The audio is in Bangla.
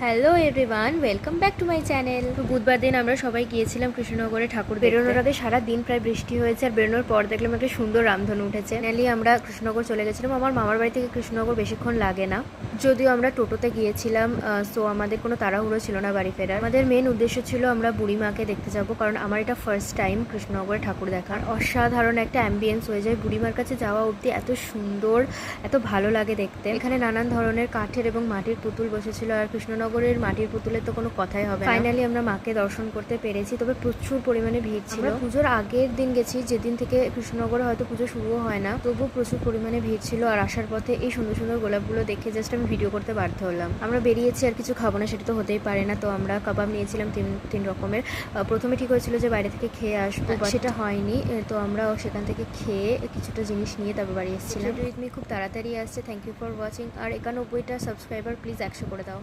Hello everyone, welcome back to my channel. তো বুধবার দিন আমরা সবাই গিয়েছিলাম কৃষ্ণনগরে ঠাকুর দেখতে। বেরোনোর আগে সারা দিন প্রায় বৃষ্টি হয়েছে, আর বেরোনোর পর দেখলাম একটা সুন্দর রামধনু উঠেছে। ফাইনালি আমরা কৃষ্ণনগর চলে গেছিলাম। আমার মামার বাড়ি থেকে কৃষ্ণনগর বেশিক্ষণ লাগে না, যদিও আমরা টোটোতে গিয়েছিলাম। সো আমাদের কোনো তাড়াহুড়ো ছিল না বাড়ি ফেরার। আমাদের মেন উদ্দেশ্য ছিল আমরা বুড়িমাকে দেখতে যাব, কারণ আমার এটা ফার্স্ট টাইম কৃষ্ণনগরে ঠাকুর দেখার। অসাধারণ একটা অ্যাম্বিয়েন্স হয়ে যায়। বুড়িমার কাছে যাওয়া অবধি এত সুন্দর, এত ভালো লাগে দেখতে। এখানে নানান ধরনের কাঠের এবং মাটির পুতুল বসেছিল, আর কৃষ্ণনগরের মাটির পুতুলের তো কোনো কথাই হবে না। ফাইনালি আমরা মাকে দর্শন করতে পেরেছি, তবে প্রচুর পরিমাণে ভিড় ছিল। পুজোর আগের দিন গেছি, যেদিন থেকে কৃষ্ণনগরে হয়তো পুজো শুরুও হয় না, তবুও প্রচুর পরিমাণে ভিড় ছিল। আর আসার পথে এই সুন্দর সুন্দর গোলাপগুলো দেখে জাস্ট আমি ভিডিও করতে বাধ্য হলাম। আমরা বেরিয়েছি, আর কিছু খাবো না সেটা তো হতেই পারে না। তো আমরা কাবাব নিয়েছিলাম তিন রকমের। প্রথমে ঠিক হয়েছিল যে বাইরে থেকে খেয়ে আসবো, সেটা হয়নি। তো আমরা সেখান থেকে খেয়ে কিছুটা জিনিস নিয়ে তারপর বাড়ি এসেছিলাম। খুব তাড়াতাড়ি আসছে। Thank you for watching. আর 91টা সাবস্ক্রাইবার প্লিজ 100 করে দাও।